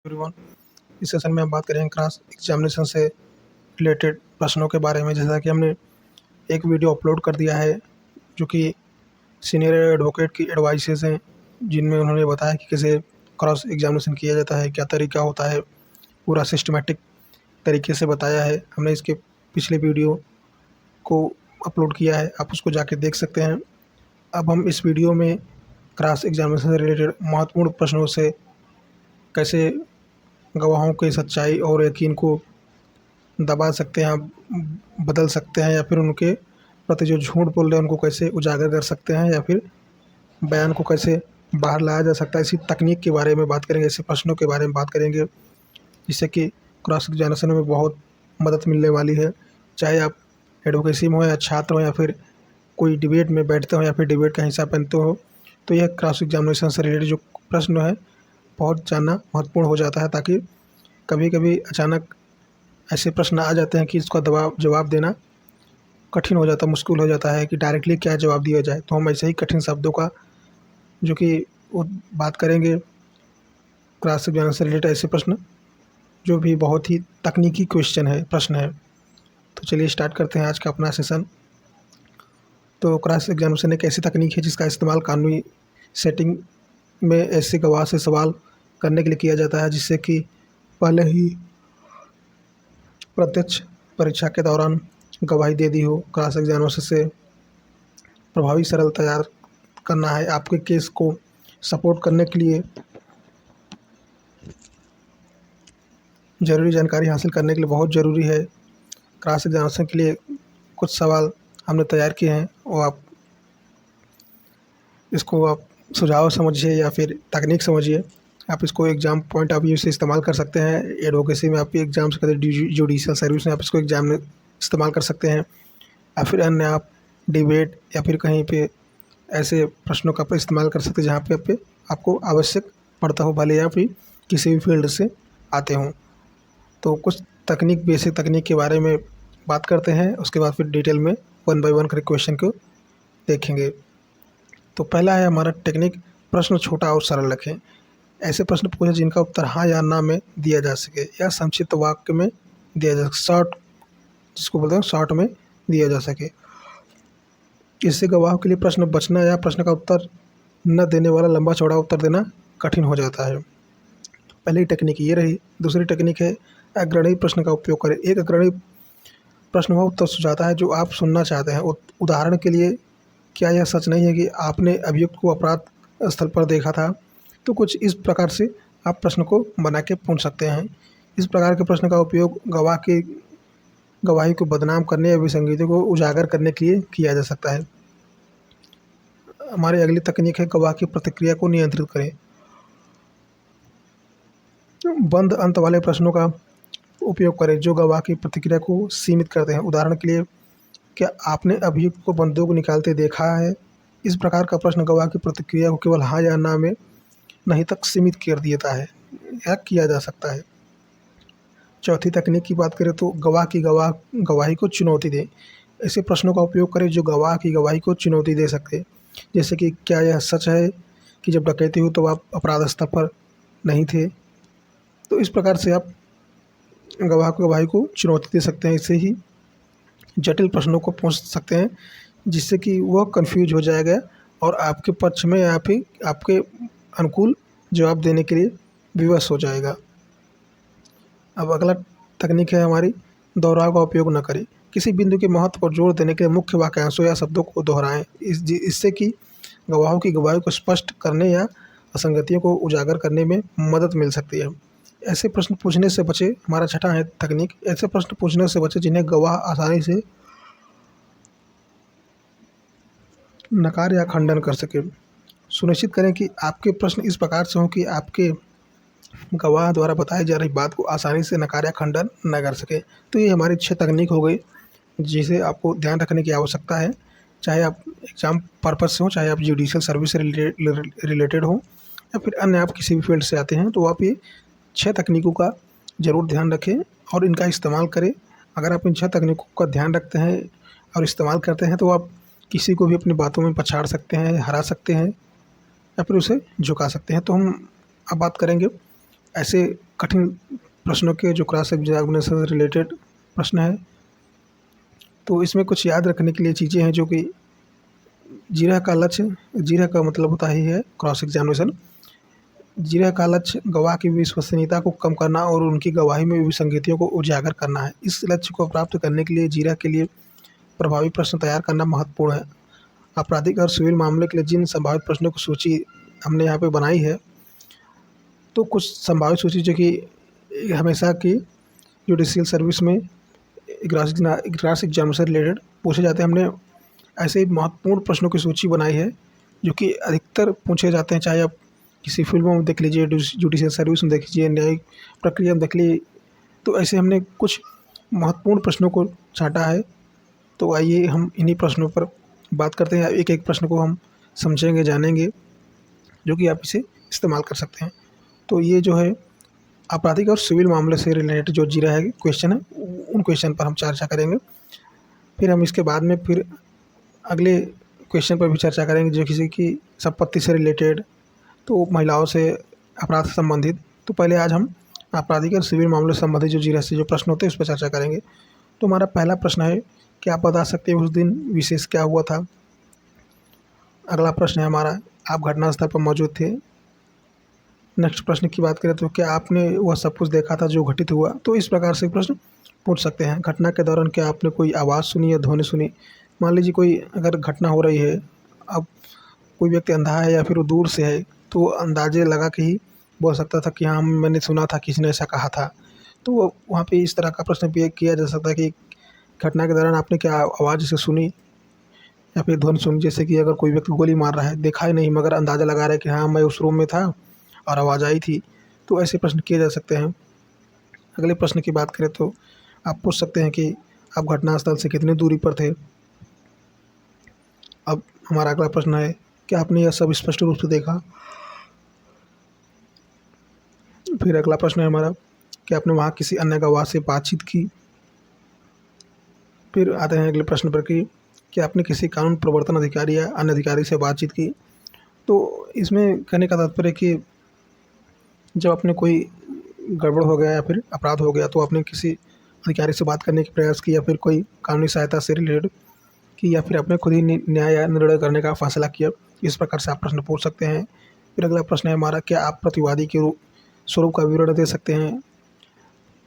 Everyone, इस session में हम बात करेंगे क्रॉस एग्जामिनेशन से रिलेटेड प्रश्नों के बारे में। जैसा कि हमने एक वीडियो अपलोड कर दिया है जो कि सीनियर एडवोकेट की एडवाइसेस हैं, जिनमें उन्होंने बताया कि कैसे क्रॉस एग्जामिनेशन किया जाता है, क्या तरीका होता है, पूरा सिस्टमेटिक तरीके से बताया है। हमने इसके पिछले वीडियो को अपलोड किया है, आप उसको जाके देख सकते हैं। अब हम इस वीडियो में क्रॉस एग्जामिनेशन से रिलेटेड महत्वपूर्ण प्रश्नों से कैसे गवाहों की सच्चाई और यकीन को दबा सकते हैं, बदल सकते हैं, या फिर उनके प्रति जो झूठ बोल रहे हैं उनको कैसे उजागर कर सकते हैं, या फिर बयान को कैसे बाहर लाया जा सकता है। इसी तकनीक के बारे में बात करेंगे, ऐसे प्रश्नों के बारे में बात करेंगे जिससे कि क्रॉस एग्जामिनेशन में बहुत मदद मिलने वाली है। चाहे आप एडवोकेसी में हो या छात्र हो या फिर कोई डिबेट में बैठते हो या फिर डिबेट का हिस्सा बनते हो, तो यह क्रॉस एग्जामिनेशन से रिलेटेड जो प्रश्न है बहुत जानना महत्वपूर्ण हो जाता है, ताकि कभी कभी अचानक ऐसे प्रश्न आ जाते हैं कि इसका जवाब देना कठिन हो जाता है, मुश्किल हो जाता है कि डायरेक्टली क्या जवाब दिया जाए। तो हम ऐसे ही कठिन शब्दों का जो कि वो बात करेंगे क्रॉस एग्जामिनेशन से रिलेटेड, ऐसे प्रश्न जो भी बहुत ही तकनीकी प्रश्न है। तो चलिए स्टार्ट करते हैं आज का अपना सेशन। तो क्रॉस एग्जामिनेशन एक ऐसी तकनीक है जिसका इस्तेमाल कानूनी सेटिंग में ऐसे गवाह से सवाल करने के लिए किया जाता है जिससे कि पहले ही प्रत्यक्ष परीक्षा के दौरान गवाही दे दी हो। क्रॉस एग्जामिनेशन से प्रभावी सरल तैयार करना है आपके केस को सपोर्ट करने के लिए, ज़रूरी जानकारी हासिल करने के लिए बहुत ज़रूरी है। क्रॉस एग्जामिनेशन के लिए कुछ सवाल हमने तैयार किए हैं, और आप सुझाव समझिए या फिर तकनीक समझिए। आप इसको एग्ज़ाम पॉइंट ऑफ व्यू से इस्तेमाल कर सकते हैं। एडवोकेसी में आप एग्ज़ाम से जुडिशियल सर्विस में आप इसको एग्ज़ाम में इस्तेमाल कर सकते हैं, या फिर अन्य आप डिबेट या फिर कहीं पे ऐसे प्रश्नों का इस्तेमाल कर सकते हैं जहाँ पे आपको आवश्यक पड़ता हो, भले आप भी किसी भी फील्ड से आते हों। तो कुछ बेसिक तकनीक के बारे में बात करते हैं, उसके बाद फिर डिटेल में 1 बाय 1 करके क्वेश्चन को देखेंगे। तो पहला है हमारा टेक्निक, प्रश्न छोटा और सरल रखें। ऐसे प्रश्न पूछें जिनका उत्तर हाँ या ना में दिया जा सके या संक्षिप्त वाक्य में दिया जा सके, शॉर्ट जिसको बोलते हैं शॉर्ट में दिया जा सके। इससे गवाह के लिए प्रश्न बचना या प्रश्न का उत्तर न देने वाला लंबा चौड़ा उत्तर देना कठिन हो जाता है। पहली टेक्निक ये रही। दूसरी टेक्निक है अग्रणी प्रश्न का उपयोग करें। एक अग्रणी प्रश्न वह उत्तर सुझाता है जो आप सुनना चाहते हैं। उदाहरण के लिए, क्या यह सच नहीं है कि आपने अभियुक्त को अपराध स्थल पर देखा था? तो कुछ इस प्रकार से आप प्रश्न को बना के पूछ सकते हैं। इस प्रकार के प्रश्न का उपयोग गवाही को बदनाम करने या विसंगतियों को उजागर करने के लिए किया जा सकता है। हमारी अगली तकनीक है गवाह की प्रतिक्रिया को नियंत्रित करें। बंद अंत वाले प्रश्नों का उपयोग करें जो गवाह की प्रतिक्रिया को सीमित करते हैं। उदाहरण के लिए, क्या आपने अभियुक्त को बंदूक निकालते देखा है? इस प्रकार का प्रश्न गवाह की प्रतिक्रिया को केवल हाँ या ना में नहीं तक सीमित कर देता है या किया जा सकता है। चौथी तकनीक की बात करें तो गवाही को चुनौती दें। ऐसे प्रश्नों का उपयोग करें जो गवाह की गवाही को चुनौती दे सकते, जैसे कि क्या यह सच है कि जब डकैती हुई तो आप अपराध स्थल पर नहीं थे? तो इस प्रकार से आप गवाह को गवाही को चुनौती दे सकते हैं। इससे ही जटिल प्रश्नों को पूछ सकते हैं जिससे कि वह कंफ्यूज हो जाएगा और आपके पक्ष में या फिर आपके अनुकूल जवाब देने के लिए विवश हो जाएगा। अब अगला तकनीक है हमारी दोहराव का उपयोग न करें। किसी बिंदु के महत्व पर जोर देने के लिए मुख्य वाक्यांशों या शब्दों को दोहराएं, इससे कि गवाहों की गवाही को स्पष्ट करने या असंगतियों को उजागर करने में मदद मिल सकती है। ऐसे प्रश्न पूछने से बचे। हमारा छठा है तकनीक, ऐसे प्रश्न पूछने से बचे जिन्हें गवाह आसानी से नकार या खंडन कर सके। सुनिश्चित करें कि आपके प्रश्न इस प्रकार से हों कि आपके गवाह द्वारा बताई जा रही बात को आसानी से नकार या खंडन न कर सके। तो ये हमारी 6 तकनीक हो गई जिसे आपको ध्यान रखने की आवश्यकता है, चाहे आप एग्जाम पर्पज से हो, चाहे आप जुडिशियल सर्विस से रिलेटेड हो, या फिर अन्य आप किसी भी फील्ड से आते हैं। तो आप ये 6 तकनीकों का ज़रूर ध्यान रखें और इनका इस्तेमाल करें। अगर आप इन 6 तकनीकों का ध्यान रखते हैं और इस्तेमाल करते हैं तो आप किसी को भी अपनी बातों में पछाड़ सकते हैं, हरा सकते हैं या फिर उसे झुका सकते हैं। तो हम अब बात करेंगे ऐसे कठिन प्रश्नों के जो क्रॉस एग्जामिनेशन से रिलेटेड प्रश्न है। तो इसमें कुछ याद रखने के लिए चीज़ें हैं जो कि जीरा का लक्ष्य, जीरा का मतलब होता ही है क्रॉस एग्जामिनेशन। जीरा का लक्ष्य गवाह की विश्वसनीयता को कम करना और उनकी गवाही में विसंगतियों को उजागर करना है। इस लक्ष्य को प्राप्त करने के लिए जीरा के लिए प्रभावी प्रश्न तैयार करना महत्वपूर्ण है। आपराधिक और सिविल मामले के लिए जिन संभावित प्रश्नों की सूची हमने यहाँ पे बनाई है, तो कुछ संभावित सूची जो कि हमेशा की जुडिशियल सर्विस में क्रॉस एग्जाम से रिलेटेड पूछे जाते हैं। हमने ऐसे महत्वपूर्ण प्रश्नों की सूची बनाई है जो कि अधिकतर पूछे जाते हैं, चाहे आप किसी फिल्मों में देख लीजिए, जुडिशियल सर्विस में देख लीजिए, न्यायिक प्रक्रिया में देख लीजिए। तो ऐसे हमने कुछ महत्वपूर्ण प्रश्नों को छांटा है। तो आइए हम इन्हीं प्रश्नों पर बात करते हैं। एक एक प्रश्न को हम समझेंगे, जानेंगे, जो कि आप इसे इस्तेमाल कर सकते हैं। तो ये जो है आपराधिक और सिविल मामले से रिलेटेड जो जीरा है क्वेश्चन है, उन क्वेश्चन पर हम चर्चा करेंगे। फिर हम इसके बाद में फिर अगले क्वेश्चन पर भी चर्चा करेंगे जो किसी की संपत्ति से रिलेटेड, तो महिलाओं से अपराध से संबंधित। तो पहले आज हम आपराधिक और सिविल मामले से संबंधित जो जीरा से जो प्रश्न होते हैं उस पर चर्चा करेंगे। तो हमारा पहला प्रश्न है कि आप बता सकते हैं उस दिन विशेष क्या हुआ था। अगला प्रश्न है हमारा, आप घटनास्थल पर मौजूद थे। नेक्स्ट प्रश्न की बात करें तो क्या आपने वह सब कुछ देखा था जो घटित हुआ। तो इस प्रकार से प्रश्न पूछ सकते हैं। घटना के दौरान क्या आपने कोई आवाज़ सुनी या ध्वनि सुनी। मान लीजिए कोई अगर घटना हो रही है, अब कोई व्यक्ति अंधा है या फिर वो दूर से है, तो अंदाजे लगा के ही बोल सकता था कि हाँ मैंने सुना था, किसी ने ऐसा कहा था। तो वहाँ पे इस तरह का प्रश्न भी किया जा सकता है कि घटना के दौरान आपने क्या आवाज़ से सुनी या फिर ध्वनि सुनी। जैसे कि अगर कोई व्यक्ति गोली मार रहा है, देखा ही नहीं मगर अंदाज़ा लगा रहा है कि हाँ मैं उस रूम में था और आवाज़ आई थी। तो ऐसे प्रश्न किए जा सकते हैं। अगले प्रश्न की बात करें तो आप पूछ सकते हैं कि आप घटनास्थल से कितनी दूरी पर थे। अब हमारा अगला प्रश्न है, क्या आपने यह सब स्पष्ट रूप से देखा। फिर अगला प्रश्न है हमारा, कि आपने वहाँ किसी अन्य गवाह से बातचीत की। फिर आते हैं अगले प्रश्न पर कि आपने किसी कानून प्रवर्तन अधिकारी या अन्य अधिकारी से बातचीत की। तो इसमें कहने का तात्पर्य कि जब आपने कोई गड़बड़ हो गया या फिर अपराध हो गया तो आपने किसी अधिकारी से बात करने का प्रयास किया, फिर कोई कानूनी सहायता से रिलेटेड की, या फिर आपने खुद ही न्याय या निर्णय करने का फैसला किया। इस प्रकार से आप प्रश्न पूछ सकते हैं। फिर अगला प्रश्न है हमारा, क्या आप प्रतिवादी के स्वरूप का विवरण दे सकते हैं।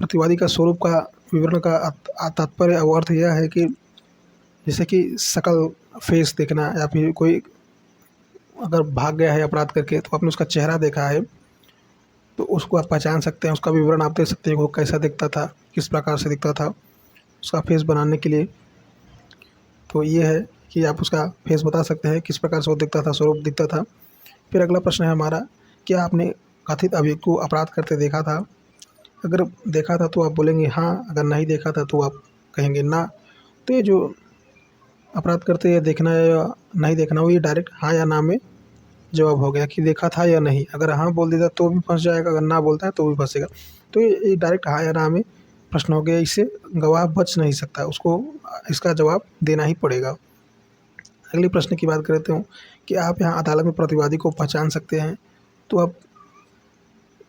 प्रतिवादी का स्वरूप का विवरण का तात्पर्य और अर्थ यह है कि जैसे कि शकल, फेस देखना, या फिर कोई अगर भाग गया है अपराध करके तो आपने उसका चेहरा देखा है तो उसको आप पहचान सकते हैं, उसका विवरण आप दे सकते हैं, वो कैसा दिखता था, किस प्रकार से दिखता था, उसका फेस बनाने के लिए। तो ये है कि आप उसका फेस बता सकते हैं, किस प्रकार से वो दिखता था, स्वरूप दिखता था। फिर अगला प्रश्न है हमारा, क्या आपने कथित अभियुक्त को अपराध करते देखा था। अगर देखा था तो आप बोलेंगे हाँ, अगर नहीं देखा था तो आप कहेंगे ना। तो ये जो अपराध करते या देखना या नहीं देखना, वो ये डायरेक्ट हाँ या ना में जवाब हो गया कि देखा था या नहीं। अगर हाँ बोल देता तो भी फंस जाएगा, अगर ना बोलता है तो भी फंसेगा। तो ये डायरेक्ट हाँ या ना में प्रश्न हो गया, इससे गवाह बच नहीं सकता, उसको इसका जवाब देना ही पड़ेगा। अगले प्रश्न की बात करते हूँ कि आप यहाँ अदालत में प्रतिवादी को पहचान सकते हैं। तो आप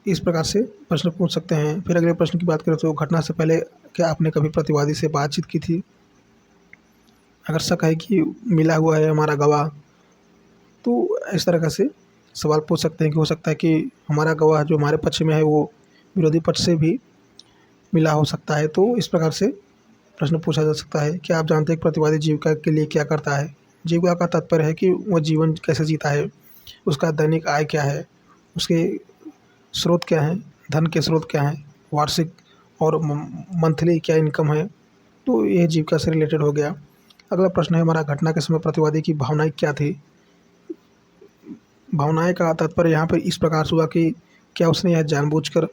इस प्रकार से प्रश्न पूछ सकते हैं। फिर अगले प्रश्न की बात करें तो घटना से पहले क्या आपने कभी प्रतिवादी से बातचीत की थी। अगर शक है कि मिला हुआ है हमारा गवाह, तो इस तरह का से सवाल पूछ सकते हैं कि हो सकता है कि हमारा गवाह जो हमारे पक्ष में है वो विरोधी पक्ष से भी मिला हो सकता है। तो इस प्रकार से प्रश्न पूछा जा सकता है। क्या आप जानते हैं कि प्रतिवादी जीविका के लिए क्या करता है। जीविका का तात्पर्य है कि वह जीवन कैसे जीता है, उसका दैनिक आय क्या है, उसके स्रोत क्या हैं, धन के स्रोत क्या हैं, वार्षिक और मंथली क्या इनकम है। तो ये जीविका से रिलेटेड हो गया। अगला प्रश्न है हमारा, घटना के समय प्रतिवादी की भावनाएं क्या थी। भावनाएं का तात्पर्य यहाँ पर इस प्रकार से हुआ कि क्या उसने यह जानबूझकर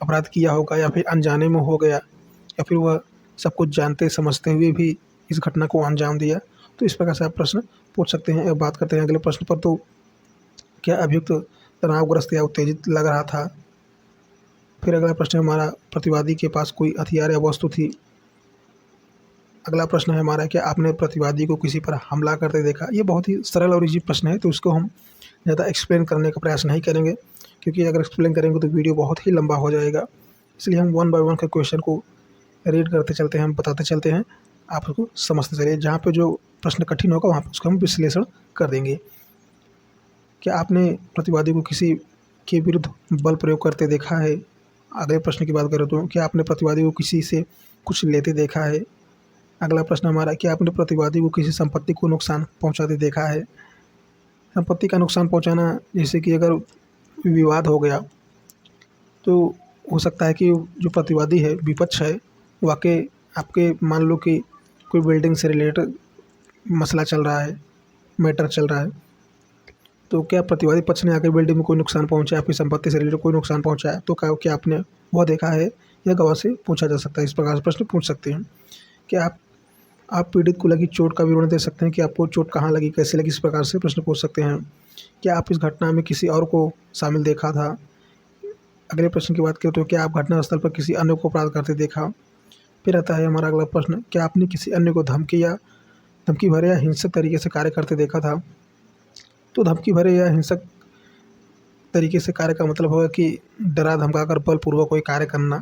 अपराध किया होगा या फिर अनजाने में हो गया, या फिर वह सब कुछ जानते समझते हुए भी इस घटना को अंजाम दिया। तो इस प्रकार से आप प्रश्न पूछ सकते हैं। अब बात करते हैं अगले प्रश्न पर, तो क्या अभियुक्त तनावग्रस्त या उत्तेजित लग रहा था। फिर अगला प्रश्न है हमारा, प्रतिवादी के पास कोई हथियार या वस्तु थी। अगला प्रश्न है हमारा, क्या आपने प्रतिवादी को किसी पर हमला करते देखा। ये बहुत ही सरल और इजी प्रश्न है, तो इसको हम ज़्यादा एक्सप्लेन करने का प्रयास नहीं करेंगे। क्योंकि अगर एक्सप्लेन करेंगे तो वीडियो बहुत ही लंबा हो जाएगा। इसलिए हम वन बाय वन के क्वेश्चन को रीड करते चलते हैं, हम बताते चलते हैं, आप उसको समझते चलिए। जहाँ पे जो प्रश्न कठिन होगा वहाँ पे उसका हम विश्लेषण कर देंगे। क्या आपने प्रतिवादी को किसी के विरुद्ध बल प्रयोग करते देखा है? अगले प्रश्न की बात करें तो क्या आपने प्रतिवादी को किसी से कुछ लेते देखा है? अगला प्रश्न हमारा, क्या आपने प्रतिवादी को किसी संपत्ति को नुकसान पहुंचाते देखा है? संपत्ति का नुकसान पहुंचाना, जैसे कि अगर विवाद हो गया तो हो सकता है कि जो प्रतिवादी है, विपक्ष है, वाकई आपके मान लो कि कोई बिल्डिंग से रिलेटेड मसला चल रहा है, मैटर चल रहा है, तो क्या प्रतिवादी पक्ष ने आकर बिल्डिंग में कोई नुकसान पहुंचाया, आपकी संपत्ति से रिलेटेड कोई नुकसान पहुंचाया, तो क्या आपने वह देखा है? यह गवाह से पूछा जा सकता है। इस प्रकार से प्रश्न पूछ सकते हैं। क्या आप पीड़ित को लगी चोट का विवरण दे सकते हैं कि आपको चोट कहाँ लगी, कैसे लगी? इस प्रकार से प्रश्न पूछ सकते हैं। क्या आप इस घटना में किसी और को शामिल देखा था? अगले प्रश्न की बात करें तो क्या आप घटनास्थल पर किसी अन्य को अपराध करते देखा? फिर आता है हमारा अगला प्रश्न, क्या आपने किसी अन्य को धमकी भरे या हिंसक तरीके से कार्य करते देखा था? तो धमकी भरे या हिंसक तरीके से कार्य का मतलब होगा कि डरा धमकाकर बलपूर्वक कोई कार्य करना।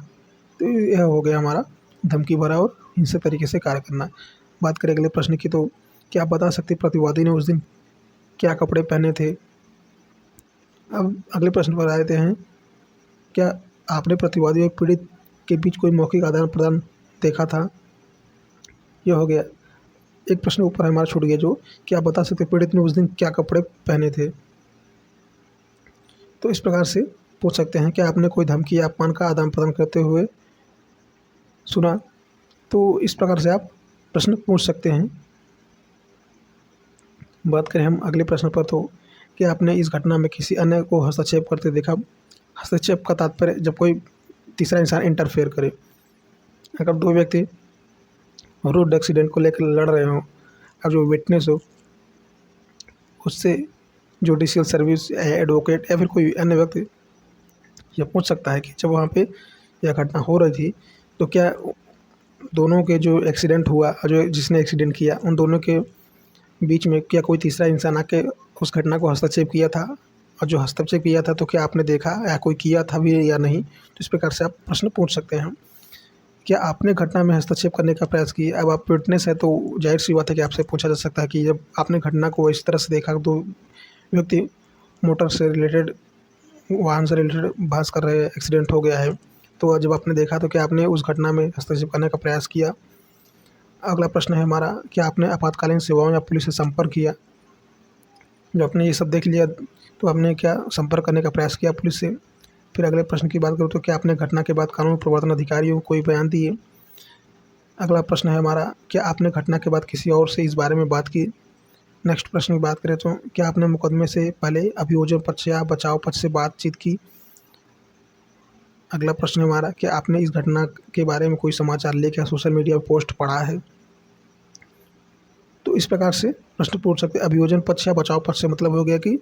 तो यह हो गया हमारा धमकी भरा और हिंसक तरीके से कार्य करना। बात करें अगले प्रश्न की, तो क्या आप बता सकते प्रतिवादी ने उस दिन क्या कपड़े पहने थे? अब अगले प्रश्न पर आते हैं, क्या आपने प्रतिवादी और पीड़ित के बीच कोई मौखिक आदान प्रदान देखा था? यह हो गया। एक प्रश्न ऊपर हमारा छूट गया, जो क्या आप बता सकते पीड़ित ने उस दिन क्या कपड़े पहने थे? तो इस प्रकार से पूछ सकते हैं, क्या आपने कोई धमकी या अपमान का आदान प्रदान करते हुए सुना? तो इस प्रकार से आप प्रश्न पूछ सकते हैं। बात करें हम अगले प्रश्न पर, तो क्या आपने इस घटना में किसी अन्य को हस्तक्षेप करते देखा? हस्तक्षेप का तात्पर्य जब कोई तीसरा इंसान इंटरफेयर करे। अगर दो व्यक्ति रोड एक्सीडेंट को लेकर लड़ रहे हों, अब जो विटनेस हो उससे जुडिशियल सर्विस, एडवोकेट या फिर कोई अन्य व्यक्ति यह पूछ सकता है कि जब वहाँ पे यह घटना हो रही थी तो क्या दोनों के जो एक्सीडेंट हुआ और जो जिसने एक्सीडेंट किया, उन दोनों के बीच में क्या कोई तीसरा इंसान आके उस घटना को हस्तक्षेप किया था? और जो हस्तक्षेप किया था तो क्या आपने देखा या कोई किया था भी या नहीं? तो इस प्रकार से आप प्रश्न पूछ सकते हैं। क्या आपने घटना में हस्तक्षेप करने का प्रयास किया? अब आप विटनेस है तो जाहिर सी बात है कि आपसे पूछा जा सकता है कि जब आपने घटना को इस तरह से देखा, दो व्यक्ति मोटर से रिलेटेड, वाहन से रिलेटेड बहस कर रहे हैं, एक्सीडेंट हो गया है, तो जब आपने देखा तो क्या आपने उस घटना में हस्तक्षेप करने का प्रयास किया? अगला प्रश्न है हमारा, क्या आपने आपातकालीन सेवाओं या पुलिस से संपर्क किया? जब आपने ये सब देख लिया तो आपने क्या संपर्क करने का प्रयास किया पुलिस से? फिर अगले प्रश्न की बात करूँ तो क्या आपने घटना के बाद कानून प्रवर्तन अधिकारियों को कोई बयान दिए? अगला प्रश्न है हमारा, क्या आपने घटना के बाद किसी और से इस बारे में बात की? नेक्स्ट प्रश्न की बात करें तो क्या आपने मुकदमे से पहले अभियोजन पक्ष या बचाव पक्ष से बातचीत की? अगला प्रश्न है हमारा, क्या आपने इस घटना के बारे में कोई समाचार लेख या सोशल मीडिया पोस्ट पढ़ा है? तो इस प्रकार से प्रश्न पूछ सकते हैं। अभियोजन पक्ष या बचाव पक्ष से मतलब हो गया कि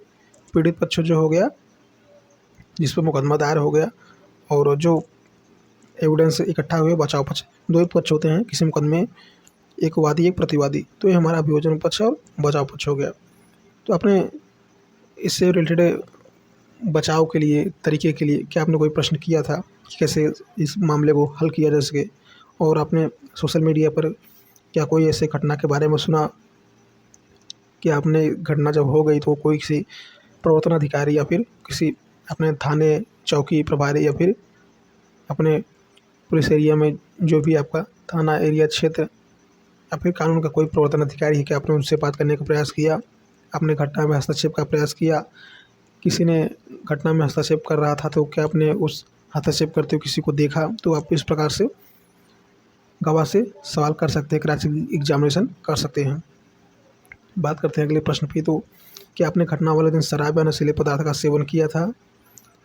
पीड़ित पक्ष जो हो गया, जिस पर मुकदमा दायर हो गया, और जो एविडेंस इकट्ठा हुए बचाव पक्ष। दो ही पक्ष होते हैं किसी मुकदमे में, एक वादी एक प्रतिवादी। तो ये हमारा अभियोजन पक्ष और बचाव पक्ष हो गया। तो आपने इससे रिलेटेड बचाव के लिए, तरीके के लिए क्या आपने कोई प्रश्न किया था कि कैसे इस मामले को हल किया जा सके? और आपने सोशल मीडिया पर क्या कोई ऐसे घटना के बारे में सुना कि आपने घटना जब हो गई तो कोई किसी प्रवर्तन अधिकारी या फिर किसी अपने थाने चौकी प्रभारी या फिर अपने पुलिस एरिया में जो भी आपका थाना एरिया क्षेत्र या फिर कानून का कोई प्रवर्तन अधिकारी है, क्या आपने उनसे बात करने का प्रयास किया? आपने घटना में हस्तक्षेप का प्रयास किया? किसी ने घटना में हस्तक्षेप कर रहा था तो क्या आपने उस हस्तक्षेप करते हुए किसी को देखा? तो आप इस प्रकार से गवाह से सवाल कर सकते हैं, क्रॉस एग्जामिनेशन कर सकते हैं। बात करते हैं अगले प्रश्न पे, तो क्या आपने घटना वाले दिन शराब या नशीले पदार्थ का सेवन किया था?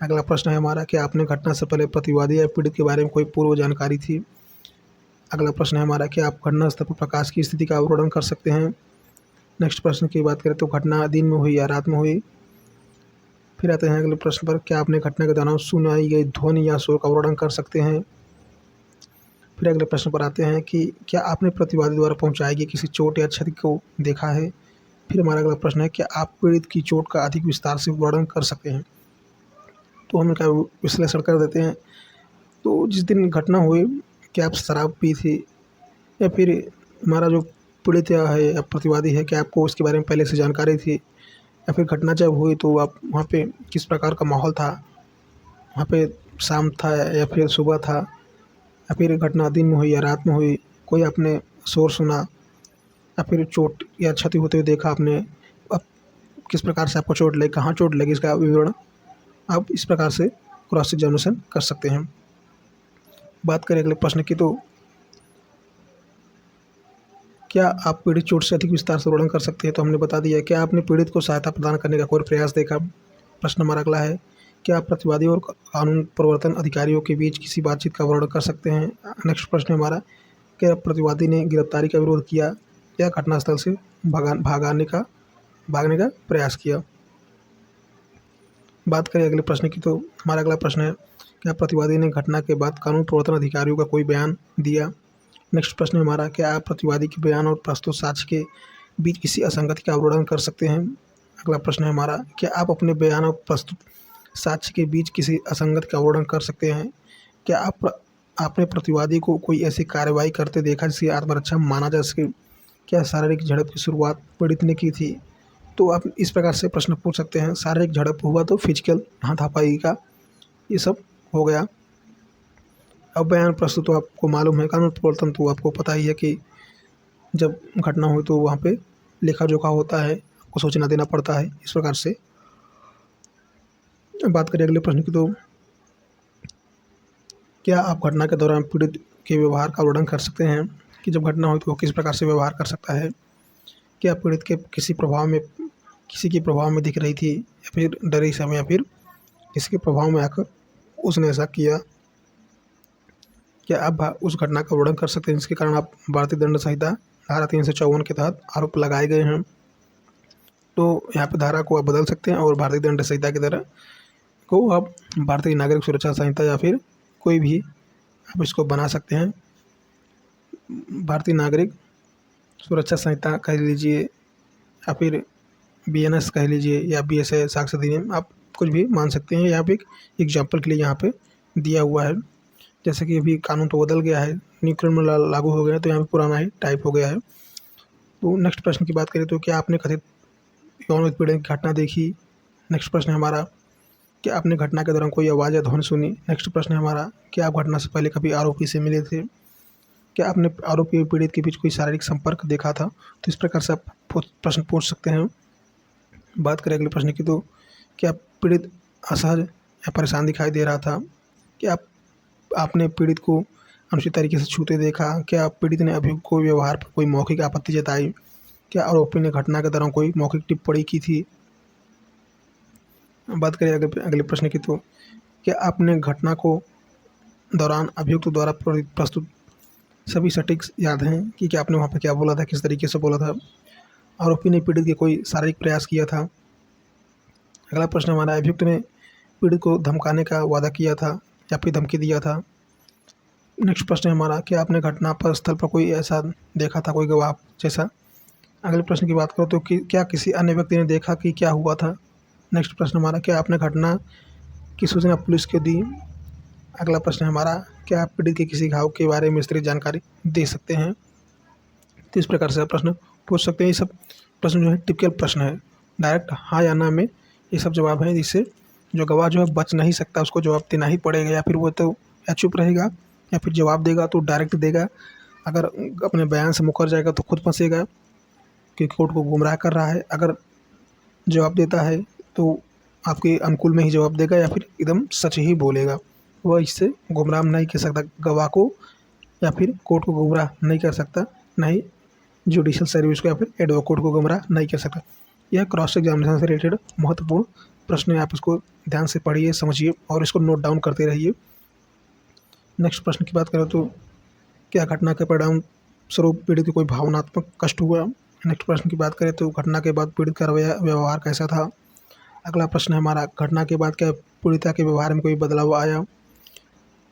अगला प्रश्न है हमारा, क्या आपने घटना से पहले प्रतिवादी या पीड़ित के बारे में कोई पूर्व जानकारी थी? अगला प्रश्न है हमारा, क्या आप घटनास्थल पर प्रकाश की स्थिति का अवलोकन कर सकते हैं? नेक्स्ट प्रश्न की बात करें तो घटना दिन में हुई या रात में हुई? फिर आते हैं अगले प्रश्न पर, क्या आपने घटना के दौरान सुनाई गई ध्वनि या शोर का अवलोकन कर सकते हैं? फिर अगले प्रश्न पर आते हैं कि क्या आपने प्रतिवादी द्वारा पहुंचाई गई किसी चोट या क्षति को देखा है? फिर हमारा अगला प्रश्न है, क्या आप पीड़ित की चोट का अधिक विस्तार से वर्णन कर सकते हैं? तो हम इनका विश्लेषण कर देते हैं। तो जिस दिन घटना हुई, क्या आप शराब पी थी, या फिर हमारा जो पीड़ित है या प्रतिवादी है, क्या आपको उसके बारे में पहले से जानकारी थी, या फिर घटना जब हुई तो आप वहाँ पे किस प्रकार का माहौल था, वहाँ पे शाम था या फिर सुबह था, या फिर घटना दिन में हुई या रात में हुई, कोई आपने शोर सुना, या फिर चोट या क्षति होते हुए देखा आपने, अब किस प्रकार से आपको चोट लगी, कहाँ चोट लगी, इसका विवरण आप इस प्रकार से क्रॉस एग्जामिनेशन कर सकते हैं। बात करें अगले प्रश्न की, तो क्या आप पीड़ित चोट से अधिक विस्तार से वर्णन कर सकते हैं? तो हमने बता दिया है। क्या आपने पीड़ित को सहायता प्रदान करने का कोई प्रयास देखा? प्रश्न हमारा अगला है, क्या आप प्रतिवादी और कानून प्रवर्तन अधिकारियों के बीच किसी बातचीत का वर्णन कर सकते हैं? नेक्स्ट प्रश्न हमारा, क्या प्रतिवादी ने गिरफ्तारी का विरोध किया या घटनास्थल से भागने का प्रयास किया? बात करें अगले प्रश्न की, तो हमारा अगला प्रश्न है, क्या प्रतिवादी ने घटना के बाद कानून प्रवर्तन अधिकारियों का कोई बयान दिया? नेक्स्ट प्रश्न हमारा, क्या आप प्रतिवादी के बयान और प्रस्तुत साक्ष्य के बीच किसी असंगति का अवलोकन कर सकते हैं? अगला प्रश्न है हमारा, क्या आप अपने बयान और प्रस्तुत साक्ष्य के बीच किसी असंगति का अवलोकन कर सकते हैं? क्या आपने प्रतिवादी को कोई ऐसी कार्रवाई करते देखा जिसे आत्मरक्षा माना जा सके? क्या शारीरिक झड़प की शुरुआत पीड़ित ने की थी? तो आप इस प्रकार से प्रश्न पूछ सकते हैं। शारीरिक झड़प हुआ तो फिजिकल हाथापाई का ये सब हो गया। अब बयान प्रस्तुत तो आपको मालूम है, कानून प्रवर्तन तो आपको पता ही है कि जब घटना हो तो वहाँ पे लेखा जोखा होता है, आपको सूचना देना पड़ता है। इस प्रकार से बात करें अगले प्रश्न की, तो क्या आप घटना के दौरान पीड़ित के व्यवहार का वर्णन कर सकते हैं कि जब घटना हो तो वो किस प्रकार से व्यवहार कर सकता है? क्या पीड़ित के किसी के प्रभाव में दिख रही थी, या फिर डरे समय, या फिर किसी के प्रभाव में आकर उसने ऐसा किया? क्या आप उस घटना का वर्णन कर सकते हैं जिसके कारण आप भारतीय दंड संहिता धारा 354 के तहत आरोप लगाए गए हैं? तो यहाँ पे धारा को आप बदल सकते हैं और भारतीय दंड संहिता की तरह को आप भारतीय नागरिक सुरक्षा संहिता या फिर कोई भी आप इसको बना सकते हैं। भारतीय नागरिक सुरक्षा संहिता कह लीजिए, या फिर BNS कह लीजिए, या BSA साक्ष्य अधिनियम, आप कुछ भी मान सकते हैं। यहाँ पे एक एग्जाम्पल के लिए यहाँ पे दिया हुआ है। जैसे कि अभी कानून तो बदल गया है, न्यू क्रिमिनल लागू हो गया है, तो यहाँ पे पुराना ही टाइप हो गया है। तो नेक्स्ट प्रश्न की बात करें, तो क्या आपने कथित यौन उत्पीड़न की घटना देखी? नेक्स्ट प्रश्न है हमारा, क्या आपने घटना के दौरान कोई आवाज़ या ध्वनि सुनी? नेक्स्ट प्रश्न है हमारा, क्या आप घटना से पहले कभी आरोपी से मिले थे? क्या आपने आरोपी और पीड़ित के बीच कोई शारीरिक संपर्क देखा था? तो इस प्रकार से आप प्रश्न पूछ सकते हैं। बात करें अगले प्रश्न की, तो क्या पीड़ित असहज या परेशान दिखाई दे रहा था? क्या आपने पीड़ित को अनुचित तरीके से छूते देखा? क्या पीड़ित ने अभियुक्त को व्यवहार पर कोई मौखिक आपत्ति जताई? क्या आरोपी ने घटना के दौरान कोई मौखिक टिप्पणी की थी? बात करें अगले प्रश्न की, तो क्या आपने घटना को दौरान अभियुक्त द्वारा प्रस्तुत सभी सटीक याद हैं कि क्या आपने वहाँ पे क्या बोला था, किस तरीके से बोला था? आरोपी ने पीड़ित के कोई शारीरिक प्रयास किया था? अगला प्रश्न हमारा, अभियुक्त ने पीड़ित को धमकाने का वादा किया था या फिर धमकी दिया था? नेक्स्ट प्रश्न है हमारा, क्या आपने घटना पर स्थल पर कोई ऐसा देखा था, कोई गवाह जैसा? अगले प्रश्न की बात करो तो क्या किसी अन्य व्यक्ति ने देखा कि क्या हुआ था? नेक्स्ट प्रश्न हमारा, क्या आपने घटना की सूचना पुलिस को दी? अगला प्रश्न है हमारा, क्या आप पीड़ित के किसी घाव के बारे में विस्तृत जानकारी दे सकते हैं? तो इस प्रकार से आप प्रश्न पूछ सकते हैं। ये सब प्रश्न जो है टिपिकल प्रश्न है, डायरेक्ट हाँ या ना में ये सब जवाब हैं, जिससे जो गवाह जो है बच नहीं सकता, उसको जवाब देना ही पड़ेगा। या फिर वो तो या चुप रहेगा, या फिर जवाब देगा तो डायरेक्ट देगा। अगर अपने बयान से मुकर जाएगा तो खुद फंसेगा कि कोर्ट को गुमराह कर रहा है। अगर जवाब देता है तो आपके अनुकूल में ही जवाब देगा, या फिर एकदम सच ही बोलेगा। वह इससे गुमराह नहीं कर सकता गवाह को, या फिर कोर्ट को गुमराह नहीं कर सकता, नहीं जुडिशल सर्विस को या फिर एडवोकेट को गुमराह नहीं कर सकता। यह क्रॉस एग्जामिनेशन से रिलेटेड महत्वपूर्ण प्रश्न है। आप इसको ध्यान से पढ़िए, समझिए और इसको नोट डाउन करते रहिए। नेक्स्ट प्रश्न की बात करें तो क्या घटना के परिणाम स्वरूप पीड़ित को कोई भावनात्मक कष्ट हुआ? नेक्स्ट प्रश्न की बात करें तो घटना के बाद पीड़ित का व्यवहार कैसा था? अगला प्रश्न है हमारा, घटना के बाद क्या पीड़िता के व्यवहार में कोई बदलाव आया?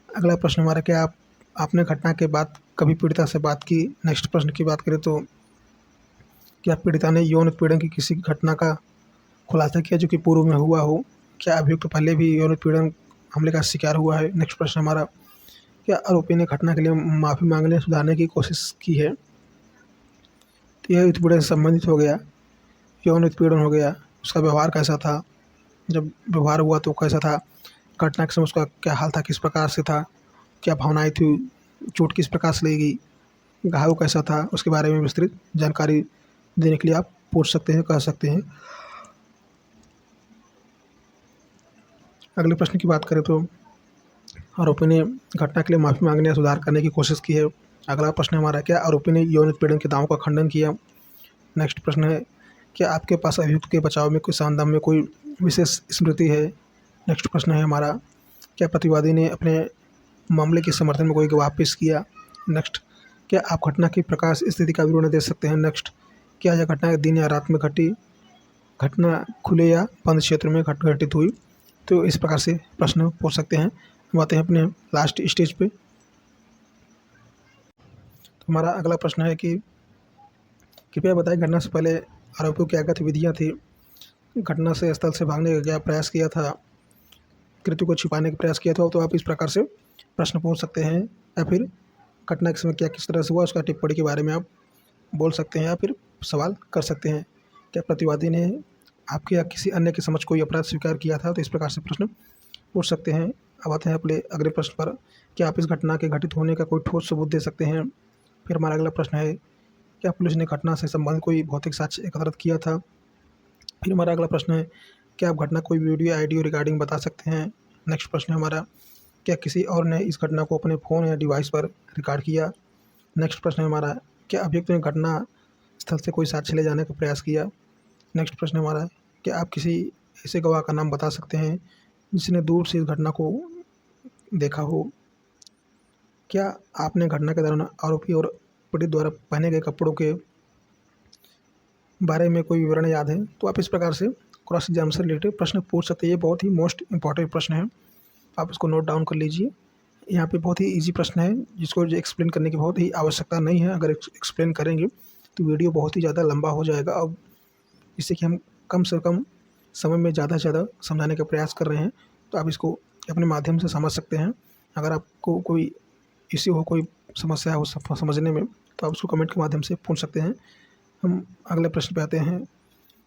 अगला प्रश्न हमारा, क्या आपने घटना के बाद कभी पीड़िता से बात की? नेक्स्ट प्रश्न की बात करें तो क्या पीड़िता ने यौन उत्पीड़न की किसी घटना का खुलासा किया जो कि पूर्व में हुआ हो? क्या अभियुक्त पहले भी यौन उत्पीड़न हमले का शिकार हुआ है। नेक्स्ट प्रश्न हमारा, क्या आरोपी ने घटना के लिए माफ़ी मांगने सुधारने की कोशिश की है। तो यह उत्पीड़न से संबंधित हो गया, यौन उत्पीड़न हो गया, उसका व्यवहार कैसा था, जब व्यवहार हुआ तो कैसा था, घटना के समय उसका क्या हाल था, किस प्रकार से था, क्या भावनाएं थी, चोट किस प्रकार से लगी, घाव कैसा था, उसके बारे में विस्तृत जानकारी देने के लिए आप पूछ सकते हैं, कह सकते हैं। अगले प्रश्न की बात करें तो आरोपी ने घटना के लिए माफ़ी मांगने या सुधार करने की कोशिश की है। अगला प्रश्न हमारा, क्या आरोपी ने यौन उत्पीड़न के दावों का खंडन किया। नेक्स्ट प्रश्न है, क्या आपके पास अभियुक्त के बचाव में कोई संदर्भ में कोई विशेष स्मृति है। नेक्स्ट प्रश्न है हमारा, क्या प्रतिवादी ने अपने मामले के समर्थन में कोई गवाह पेश किया। नेक्स्ट, क्या आप घटना की प्रकाश स्थिति का विवरण दे सकते हैं। नेक्स्ट, क्या यह घटना दिन या रात में घटी, घटना खुले या बंद क्षेत्र में घटित हुई। तो इस प्रकार से प्रश्न पूछ सकते हैं। हम आते हैं अपने लास्ट स्टेज पे। तो हमारा अगला प्रश्न है कि कृपया बताएं घटना से पहले आरोपियों की क्या गतिविधियाँ थी। घटना से स्थल से भागने का क्या प्रयास किया था, कृत्य को छिपाने का प्रयास किया था। तो आप इस प्रकार से प्रश्न पूछ सकते हैं, या फिर घटना के समय क्या किस तरह से हुआ उसका टिप्पणी के बारे में आप बोल सकते हैं, या फिर सवाल कर सकते हैं। क्या प्रतिवादी ने आपके या किसी अन्य के समक्ष कोई अपराध स्वीकार किया था। तो इस प्रकार से प्रश्न पूछ सकते हैं। अब आते हैं अपने अगले प्रश्न पर, क्या आप इस घटना के घटित होने का कोई ठोस सबूत दे सकते हैं। फिर हमारा अगला प्रश्न है, क्या पुलिस ने घटना से संबंधित कोई भौतिक साक्ष्य एकत्रित किया था। फिर हमारा अगला प्रश्न है, क्या आप घटना कोई वीडियो ऑडियो रिकॉर्डिंग बता सकते हैं। नेक्स्ट प्रश्न है हमारा, क्या किसी और ने इस घटना को अपने फ़ोन या डिवाइस पर रिकॉर्ड किया। नेक्स्ट प्रश्न है हमारा, क्या अभियुक्त ने घटना स्थल से कोई साक्ष्य ले जाने का प्रयास किया। नेक्स्ट प्रश्न है हमारा, क्या आप किसी ऐसे गवाह का नाम बता सकते हैं जिसने दूर से इस घटना को देखा हो। क्या आपने घटना के दौरान आरोपी और पीड़ित द्वारा पहने गए कपड़ों के बारे में कोई विवरण याद है। तो आप इस प्रकार से क्रॉस एग्जाम से रिलेटेड प्रश्न पूछ सकते हैं। ये बहुत ही मोस्ट इंपॉर्टेंट प्रश्न है, आप इसको नोट डाउन कर लीजिए। यहाँ पे बहुत ही इजी प्रश्न है जिसको एक्सप्लेन करने की बहुत ही आवश्यकता नहीं है। अगर एक्सप्लेन करेंगे तो वीडियो बहुत ही ज़्यादा लंबा हो जाएगा, और इससे कि हम कम से कम समय में ज़्यादा से ज़्यादा समझाने का प्रयास कर रहे हैं। तो आप इसको अपने माध्यम से समझ सकते हैं। अगर आपको कोई इश्यू हो, कोई समस्या हो समझने में, तो आप उसको कमेंट के माध्यम से पूछ सकते हैं। हम अगले प्रश्न पे आते हैं,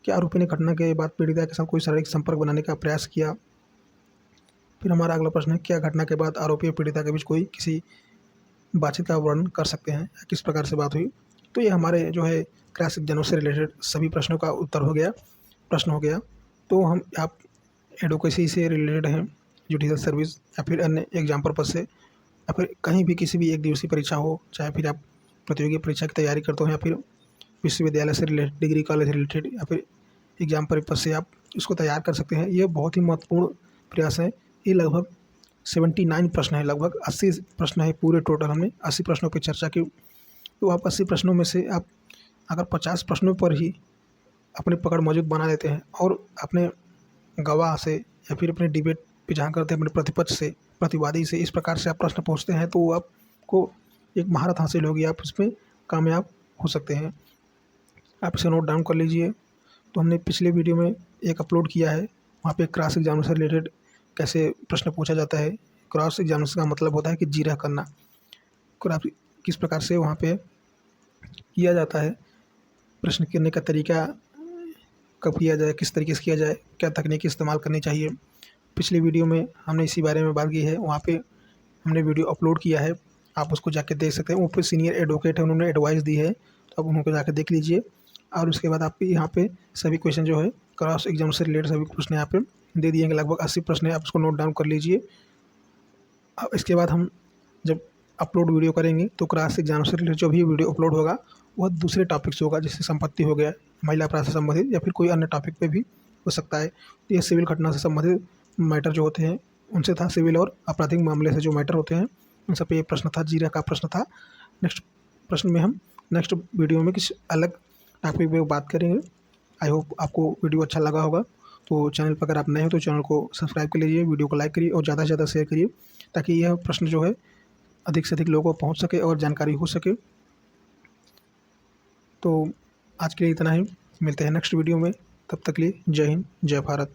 क्या आरोपी ने घटना के बाद पीड़िता के साथ कोई शारीरिक संपर्क बनाने का प्रयास किया। फिर हमारा अगला प्रश्न है, क्या घटना के बाद आरोपी और पीड़िता के बीच कोई किसी बातचीत का वर्णन कर सकते हैं, किस प्रकार से बात हुई। तो ये हमारे जो है क्रैश एग्जाम से रिलेटेड सभी प्रश्नों का उत्तर हो गया, प्रश्न हो गया। तो हम आप एडवोकेसी से रिलेटेड हैं, जुडिशल सर्विस या फिर अन्य एग्जाम पर्पज से, या फिर कहीं भी किसी भी एक दिवसीय परीक्षा हो, चाहे फिर आप प्रतियोगी परीक्षा की तैयारी करते हो, या फिर विश्वविद्यालय से रिलेटेड, डिग्री कॉलेज से रिलेटेड, या फिर एग्जाम पर्पज से आप इसको तैयार कर सकते हैं। ये बहुत ही महत्वपूर्ण प्रयास है। ये लगभग 79 प्रश्न है, लगभग 80 प्रश्न है पूरे टोटल। हमने 80 प्रश्नों पर चर्चा की। तो आप 80 प्रश्नों में से आप अगर 50 प्रश्नों पर ही अपनी पकड़ मौजूद बना लेते हैं, और अपने गवाह से या फिर अपने डिबेट पे जहाँ करते हैं अपने प्रतिपक्ष से, प्रतिवादी से, इस प्रकार से आप प्रश्न पूछते हैं, तो आपको एक महारत हासिल होगी, आप इसमें कामयाब हो सकते हैं। आप इसे नोट डाउन कर लीजिए। तो हमने पिछले वीडियो में एक अपलोड किया है, वहाँ पे क्रॉस एग्जामिनेशन से रिलेटेड कैसे प्रश्न पूछा जाता है। क्रॉस एग्जामिनेशन का मतलब होता है कि जीरा करना, क्रॉस किस प्रकार से वहाँ पे किया जाता है, प्रश्न करने का तरीका कब किया जाए, किस तरीके से किया जाए, क्या तकनीक इस्तेमाल करनी चाहिए। पिछली वीडियो में हमने इसी बारे में बात की है, वहाँ पे हमने वीडियो अपलोड किया है, आप उसको जाके देख सकते हैं। वो पे सीनियर एडवोकेट है, उन्होंने एडवाइस दी है, तो आप उनको जाके देख लीजिए। और उसके बाद आप यहाँ पे सभी क्वेश्चन जो है क्रॉस एग्जाम से रिलेटेड सभी प्रश्न यहाँ पे दे दिएंगे, लगभग 80 प्रश्न है, आप उसको नोट डाउन कर लीजिए। अब इसके बाद हम जब अपलोड वीडियो करेंगे तो क्रॉस एग्जाम से रिलेटेड जो भी वीडियो अपलोड होगा वह दूसरे टॉपिक से होगा, जैसे संपत्ति हो गया, महिला अपराध से संबंधित, या फिर कोई अन्य टॉपिक पे भी हो सकता है। तो ये सिविल घटना से संबंधित मैटर जो होते हैं उनसे था, सिविल और आपराधिक मामले से जो मैटर होते हैं उन सब पे ये प्रश्न था, जीरा का प्रश्न था। नेक्स्ट प्रश्न में हम नेक्स्ट वीडियो में किसी अलग टॉपिक पे बात करेंगे। आई होप आपको वीडियो अच्छा लगा होगा। तो चैनल पर अगर आप नए हो तो चैनल को सब्सक्राइब कर लीजिए, वीडियो को लाइक करिए और ज़्यादा से ज़्यादा शेयर करिए, ताकि यह प्रश्न जो है अधिक से अधिक लोगों को पहुंच सके और जानकारी हो सके। तो आज के लिए इतना ही, मिलते हैं नेक्स्ट वीडियो में, तब तक के लिए जय हिंद, जय भारत।